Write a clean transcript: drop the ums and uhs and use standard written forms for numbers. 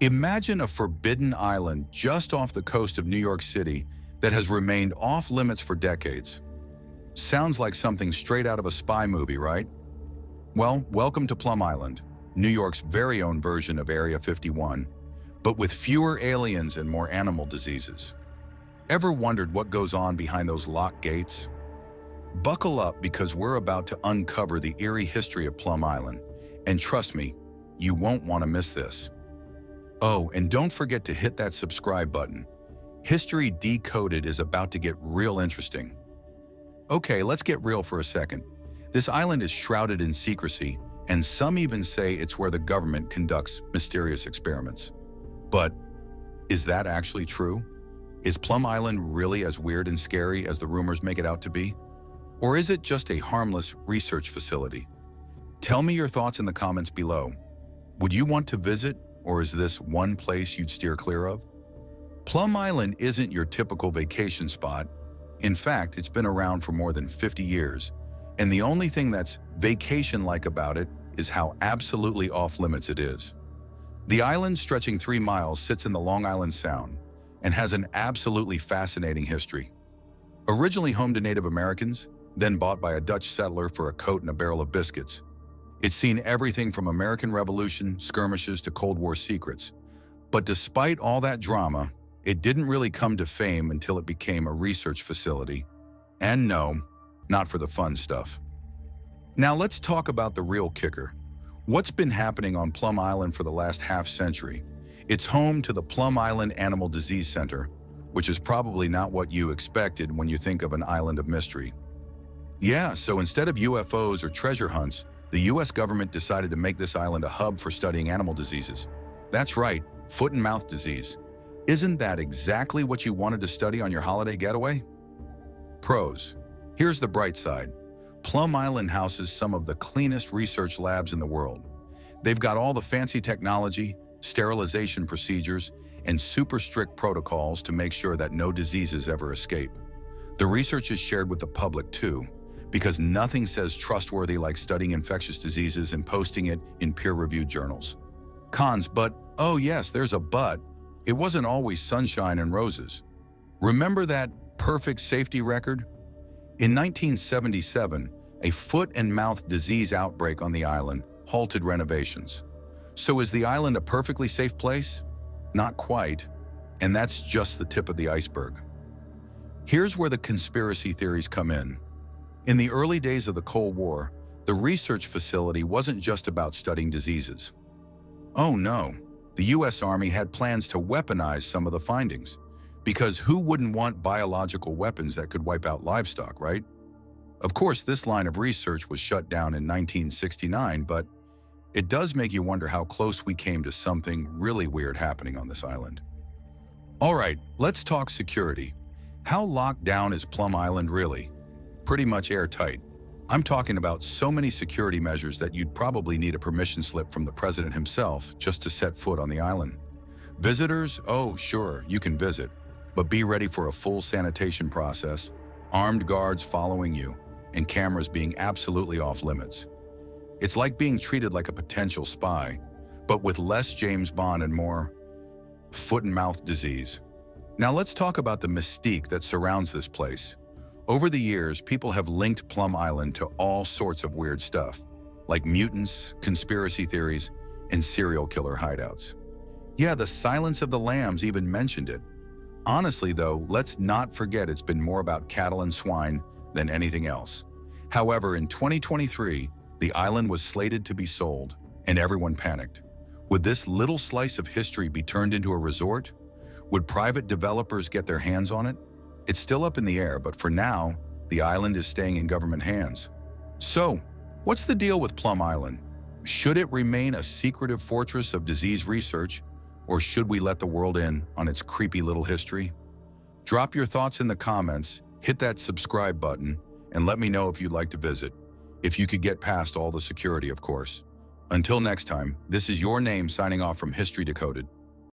Imagine a forbidden island just off the coast of New York City that has remained off-limits for decades. Sounds like something straight out of a spy movie, right? Well, welcome to Plum Island, New York's very own version of Area 51, but with fewer aliens and more animal diseases. Ever wondered what goes on behind those locked gates? Buckle up because we're about to uncover the eerie history of Plum Island, and trust me, you won't want to miss this. Oh, and don't forget to hit that subscribe button. History Decoded is about to get real interesting. Okay, let's get real for a second. This island is shrouded in secrecy, and some even say it's where the government conducts mysterious experiments. But is that actually true? Is Plum Island really as weird and scary as the rumors make it out to be? Or is it just a harmless research facility? Tell me your thoughts in the comments below. Would you want to visit, or is this one place you'd steer clear of? Plum Island isn't your typical vacation spot. In fact, it's been around for more than 50 years, and the only thing that's vacation-like about it is how absolutely off-limits it is. The island, stretching 3 miles, sits in the Long Island Sound and has an absolutely fascinating history. Originally home to Native Americans, then bought by a Dutch settler for a coat and a barrel of biscuits. It's seen everything from American Revolution, skirmishes, to Cold War secrets. But despite all that drama, it didn't really come to fame until it became a research facility. And no, not for the fun stuff. Now let's talk about the real kicker. What's been happening on Plum Island for the last half-century? It's home to the Plum Island Animal Disease Center, which is probably not what you expected when you think of an island of mystery. Yeah, so instead of UFOs or treasure hunts, the US government decided to make this island a hub for studying animal diseases. That's right, foot and mouth disease. Isn't that exactly what you wanted to study on your holiday getaway? Pros. Here's the bright side. Plum Island houses some of the cleanest research labs in the world. They've got all the fancy technology, sterilization procedures, and super strict protocols to make sure that no diseases ever escape. The research is shared with the public too, because nothing says trustworthy like studying infectious diseases and posting it in peer-reviewed journals. Cons, but oh yes, there's a but. It wasn't always sunshine and roses. Remember that perfect safety record? In 1977, a foot and mouth disease outbreak on the island halted renovations. So is the island a perfectly safe place? Not quite, and that's just the tip of the iceberg. Here's where the conspiracy theories come in. In the early days of the Cold War, the research facility wasn't just about studying diseases. Oh no, the US Army had plans to weaponize some of the findings, because who wouldn't want biological weapons that could wipe out livestock, right? Of course, this line of research was shut down in 1969, but it does make you wonder how close we came to something really weird happening on this island. All right, let's talk security. How locked down is Plum Island really? Pretty much airtight. I'm talking about so many security measures that you'd probably need a permission slip from the president himself just to set foot on the island. Visitors? Oh, sure, you can visit, but be ready for a full sanitation process, armed guards following you, and cameras being absolutely off limits. It's like being treated like a potential spy, but with less James Bond and more foot and mouth disease. Now let's talk about the mystique that surrounds this place. Over the years, people have linked Plum Island to all sorts of weird stuff, like mutants, conspiracy theories, and serial killer hideouts. Yeah, the Silence of the Lambs even mentioned it. Honestly though, let's not forget it's been more about cattle and swine than anything else. However, in 2023, the island was slated to be sold, and everyone panicked. Would this little slice of history be turned into a resort? Would private developers get their hands on it? It's still up in the air, but for now, the island is staying in government hands. So, what's the deal with Plum Island? Should it remain a secretive fortress of disease research, or should we let the world in on its creepy little history? Drop your thoughts in the comments, hit that subscribe button, and let me know if you'd like to visit. If you could get past all the security, of course. Until next time, this is your name signing off from History Decoded.